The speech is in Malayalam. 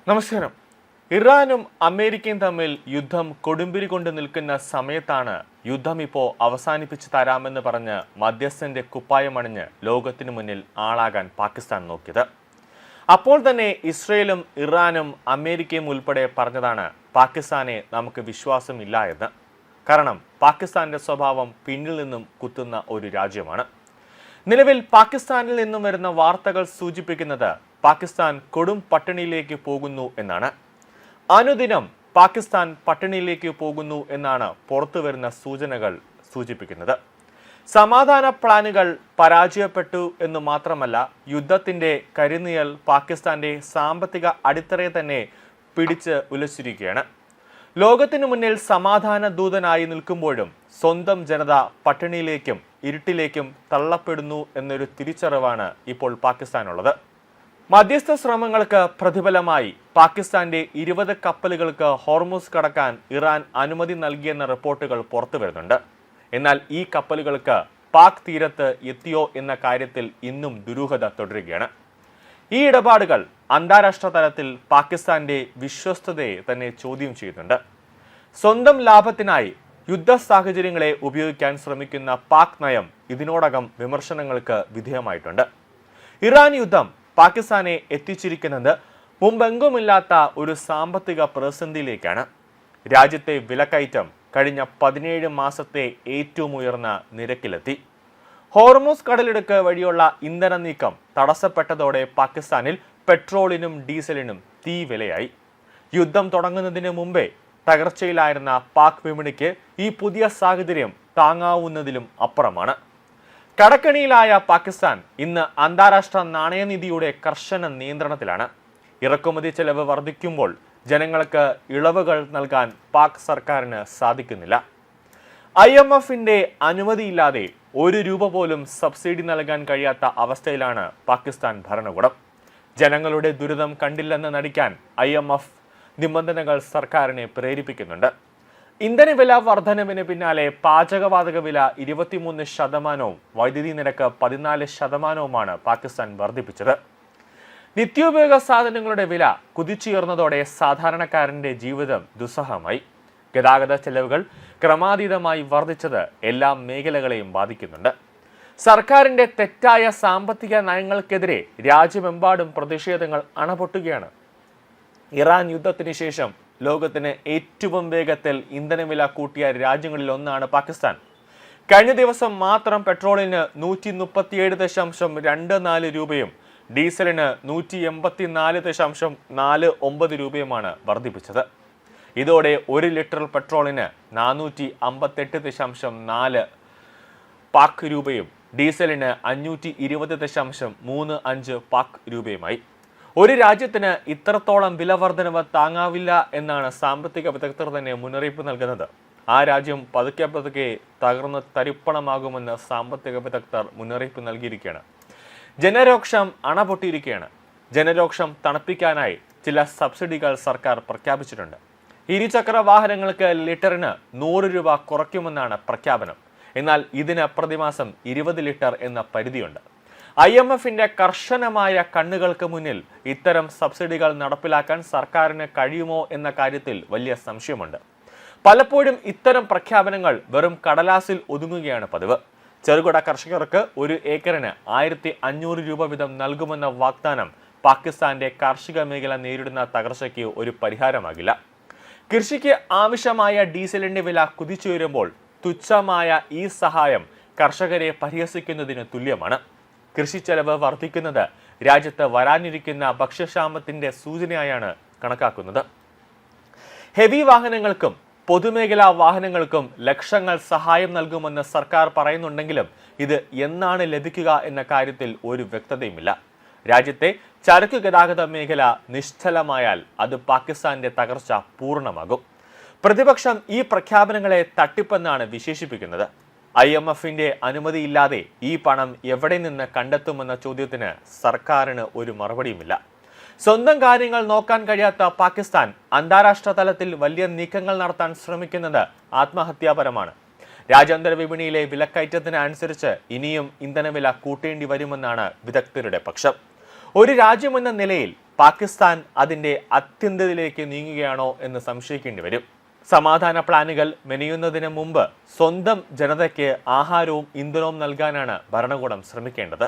നമസ്കാരം. ഇറാനും അമേരിക്കയും തമ്മിൽ യുദ്ധം കൊടുമ്പിരി കൊണ്ട് നിൽക്കുന്ന സമയത്താണ് യുദ്ധം ഇപ്പോൾ അവസാനിപ്പിച്ച് തരാമെന്ന് പറഞ്ഞ് മധ്യസ്ഥന്റെ കുപ്പായമണിഞ്ഞ് ലോകത്തിനു മുന്നിൽ ആളാകാൻ പാകിസ്ഥാൻ നോക്കിയത്. അപ്പോൾ തന്നെ ഇസ്രയേലും ഇറാനും അമേരിക്കയും ഉൾപ്പെടെ പറഞ്ഞതാണ് പാകിസ്ഥാനെ നമുക്ക് വിശ്വാസമില്ല എന്ന്. കാരണം പാകിസ്ഥാന്റെ സ്വഭാവം പിന്നിൽ നിന്നും കുത്തുന്ന ഒരു രാജ്യമാണ്. നിലവിൽ പാകിസ്ഥാനിൽ നിന്നും വരുന്ന വാർത്തകൾ സൂചിപ്പിക്കുന്നത് പാകിസ്ഥാൻ കൊടും പട്ടിണിയിലേക്ക് പോകുന്നു എന്നാണ്. അനുദിനം പാകിസ്ഥാൻ പട്ടിണിയിലേക്ക് പോകുന്നു എന്നാണ് പുറത്തു വരുന്ന സൂചനകൾ സൂചിപ്പിക്കുന്നത്. സമാധാന പ്ലാനുകൾ പരാജയപ്പെട്ടു എന്ന് മാത്രമല്ല, യുദ്ധത്തിന്റെ കരിനിഴൽ പാകിസ്ഥാന്റെ സാമ്പത്തിക അടിത്തറയെ തന്നെ പിടിച്ച് ഉലച്ചിരിക്കുകയാണ്. ലോകത്തിനു മുന്നിൽ സമാധാന ദൂതനായി നിൽക്കുമ്പോഴും സ്വന്തം ജനത പട്ടിണിയിലേക്കും ഇരുട്ടിലേക്കും തള്ളപ്പെടുന്നു എന്നൊരു തിരിച്ചറിവാണ് ഇപ്പോൾ പാകിസ്ഥാനുള്ളത്. മധ്യസ്ഥ ശ്രമങ്ങൾക്ക് പ്രതിഫലമായി പാകിസ്ഥാന്റെ 20 കപ്പലുകൾക്ക് ഹോർമുസ് കടക്കാൻ ഇറാൻ അനുമതി നൽകിയെന്ന റിപ്പോർട്ടുകൾ പുറത്തു വരുന്നുണ്ട്. എന്നാൽ ഈ കപ്പലുകൾക്ക് പാക് തീരത്ത് എത്തിയോ എന്ന കാര്യത്തിൽ ഇന്നും ദുരൂഹത തുടരുകയാണ്. ഈ ഇടപാടുകൾ അന്താരാഷ്ട്ര തലത്തിൽ പാകിസ്ഥാന്റെ വിശ്വസ്തതയെ തന്നെ ചോദ്യം ചെയ്യുന്നുണ്ട്. സ്വന്തം ലാഭത്തിനായി യുദ്ധ സാഹചര്യങ്ങളെ ഉപയോഗിക്കാൻ ശ്രമിക്കുന്ന പാക് നയം ഇതിനോടകം വിമർശനങ്ങൾക്ക് വിധേയമായിട്ടുണ്ട്. ഇറാൻ യുദ്ധം പാകിസ്ഥാനെ എത്തിച്ചിരിക്കുന്നത് മുമ്പെങ്കുമില്ലാത്ത ഒരു സാമ്പത്തിക പ്രതിസന്ധിയിലേക്കാണ്. രാജ്യത്തെ വിലക്കയറ്റം കഴിഞ്ഞ 17 മാസത്തെ ഏറ്റവും ഉയർന്ന നിരക്കിലെത്തി. ഹോർമുസ് കടലിടുക്ക് വഴിയുള്ള ഇന്ധന നീക്കം തടസ്സപ്പെട്ടതോടെ പാകിസ്ഥാനിൽ പെട്രോളിനും ഡീസലിനും തീ വിലയായി. യുദ്ധം തുടങ്ങുന്നതിന് മുമ്പേ തകർച്ചയിലായിരുന്ന പാക് വിപണിക്ക് ഈ പുതിയ സാഹചര്യം താങ്ങാവുന്നതിലും അപ്പുറമാണ്. കടക്കണിയിലായ പാകിസ്ഥാൻ ഇന്ന് അന്താരാഷ്ട്ര നാണയനിധിയുടെ കർശന നിയന്ത്രണത്തിലാണ്. ഇറക്കുമതി ചെലവ് വർദ്ധിക്കുമ്പോൾ ജനങ്ങൾക്ക് ഇളവുകൾ നൽകാൻ പാക് സർക്കാരിന് സാധിക്കുന്നില്ല. IMFന്റെ അനുമതിയില്ലാതെ ₹1 പോലും സബ്സിഡി നൽകാൻ കഴിയാത്ത അവസ്ഥയിലാണ് പാകിസ്ഥാൻ ഭരണകൂടം. ജനങ്ങളുടെ ദുരിതം കണ്ടില്ലെന്ന് നടിക്കാൻ IMF നിബന്ധനകൾ സർക്കാരിനെ പ്രേരിപ്പിക്കുന്നുണ്ട്. ഇന്ധന വില വർധനവിന് പിന്നാലെ പാചകവാതക വില 23%, വൈദ്യുതി നിരക്ക് 14%മാണ് പാകിസ്ഥാൻ വർദ്ധിപ്പിച്ചത്. നിത്യോപയോഗ സാധനങ്ങളുടെ വില കുതിച്ചുയർന്നതോടെ സാധാരണക്കാരന്റെ ജീവിതം ദുസ്സഹമായി. ഗതാഗത ചെലവുകൾ ക്രമാതീതമായി വർദ്ധിച്ചത് എല്ലാ മേഖലകളെയും ബാധിക്കുന്നുണ്ട്. സർക്കാരിന്റെ തെറ്റായ സാമ്പത്തിക നയങ്ങൾക്കെതിരെ രാജ്യമെമ്പാടും പ്രതിഷേധങ്ങൾ അണപൊട്ടുകയാണ്. ഇറാൻ യുദ്ധത്തിന് ശേഷം ലോകത്തിന് ഏറ്റവും വേഗത്തിൽ ഇന്ധനവില കൂട്ടിയ രാജ്യങ്ങളിൽ ഒന്നാണ് പാകിസ്ഥാൻ. കഴിഞ്ഞ ദിവസം മാത്രം പെട്രോളിന് 137.24 രൂപയും ഡീസലിന് 184.49 രൂപയുമാണ് വർദ്ധിപ്പിച്ചത്. ഇതോടെ 1 ലിറ്റർ പെട്രോളിന് 458.4 പാക് രൂപയും ഡീസലിന് 520.35 പാക് രൂപയുമായി. ഒരു രാജ്യത്തിന് ഇത്രത്തോളം വില വർധനവ് താങ്ങാവില്ല എന്നാണ് സാമ്പത്തിക വിദഗ്ധർ തന്നെ മുന്നറിയിപ്പ് നൽകുന്നത്. ആ രാജ്യം പതുക്കെ പതുക്കെ തകർന്ന് തരിപ്പണമാകുമെന്ന് സാമ്പത്തിക വിദഗ്ധർ മുന്നറിയിപ്പ് നൽകിയിരിക്കുകയാണ്. ജനരോക്ഷം അണപൊട്ടിയിരിക്കുകയാണ്. ജനരോക്ഷം തണുപ്പിക്കാനായി ചില സബ്സിഡികൾ സർക്കാർ പ്രഖ്യാപിച്ചിട്ടുണ്ട്. ഇരുചക്ര വാഹനങ്ങൾക്ക് ലിറ്ററിന് 100 രൂപ കുറയ്ക്കുമെന്നാണ് പ്രഖ്യാപനം. എന്നാൽ ഇതിന് പ്രതിമാസം 20 ലിറ്റർ എന്ന പരിധിയുണ്ട്. IMFന്റെ കർശനമായ കണ്ണുകൾക്ക് മുന്നിൽ ഇത്തരം സബ്സിഡികൾ നടപ്പിലാക്കാൻ സർക്കാരിന് കഴിയുമോ എന്ന കാര്യത്തിൽ വലിയ സംശയമുണ്ട്. പലപ്പോഴും ഇത്തരം പ്രഖ്യാപനങ്ങൾ വെറും കടലാസിൽ ഒതുങ്ങുകയാണ് പതിവ്. ചെറുകിട കർഷകർക്ക് 1 ഏക്കറിന് 1500 രൂപ വീതം നൽകുമെന്ന വാഗ്ദാനം പാകിസ്ഥാന്റെ കാർഷിക മേഖല നേരിടുന്ന തകർച്ചയ്ക്ക് ഒരു പരിഹാരമാകില്ല. കൃഷിക്ക് ആവശ്യമായ ഡീസലിന്റെ വില കുതിച്ചുയരുമ്പോൾ തുച്ഛമായ ഈ സഹായം കർഷകരെ പരിഹസിക്കുന്നതിന് തുല്യമാണ്. കൃഷി ചെലവ് വർദ്ധിക്കുന്നത് രാജ്യത്ത് വരാനിരിക്കുന്ന ഭക്ഷ്യക്ഷാമത്തിന്റെ സൂചനയായാണ് കണക്കാക്കുന്നത്. ഹെവി വാഹനങ്ങൾക്കും പൊതുമേഖലാ വാഹനങ്ങൾക്കും ലക്ഷങ്ങൾ സഹായം നൽകുമെന്ന് സർക്കാർ പറയുന്നുണ്ടെങ്കിലും ഇത് എന്നാണ് ലഭിക്കുക എന്ന കാര്യത്തിൽ ഒരു വ്യക്തതയുമില്ല. രാജ്യത്തെ ചരക്ക് ഗതാഗത മേഖല നിശ്ചലമായാൽ അത് പാകിസ്ഥാന്റെ തകർച്ച പൂർണ്ണമാകും. പ്രതിപക്ഷം ഈ പ്രഖ്യാപനങ്ങളെ തട്ടിപ്പെന്നാണ് വിശേഷിപ്പിക്കുന്നത്. IMFന്റെ അനുമതിയില്ലാതെ ഈ പണം എവിടെ നിന്ന് കണ്ടെത്തുമെന്ന ചോദ്യത്തിന് സർക്കാരിന് ഒരു മറുപടിയുമില്ല. സ്വന്തം കാര്യങ്ങൾ നോക്കാൻ കഴിയാത്ത പാകിസ്ഥാൻ അന്താരാഷ്ട്ര തലത്തിൽ വലിയ നീക്കങ്ങൾ നടത്താൻ ശ്രമിക്കുന്നത് ആത്മഹത്യാപരമാണ്. രാജ്യാന്തര വിപണിയിലെ വിലക്കയറ്റത്തിന് അനുസരിച്ച് ഇനിയും ഇന്ധനവില കൂട്ടേണ്ടി വരുമെന്നാണ് വിദഗ്ധരുടെ പക്ഷം. ഒരു രാജ്യമെന്ന നിലയിൽ പാകിസ്ഥാൻ അതിന്റെ അത്യന്തതയിലേക്ക് നീങ്ങുകയാണോ എന്ന് സംശയിക്കേണ്ടി വരും. സമാധാന പ്ലാനുകൾ മെനയുന്നതിന് മുമ്പ് സ്വന്തം ജനതയ്ക്ക് ആഹാരവും ഇന്ധനവും നൽകാനാണ് ഭരണകൂടം ശ്രമിക്കേണ്ടത്.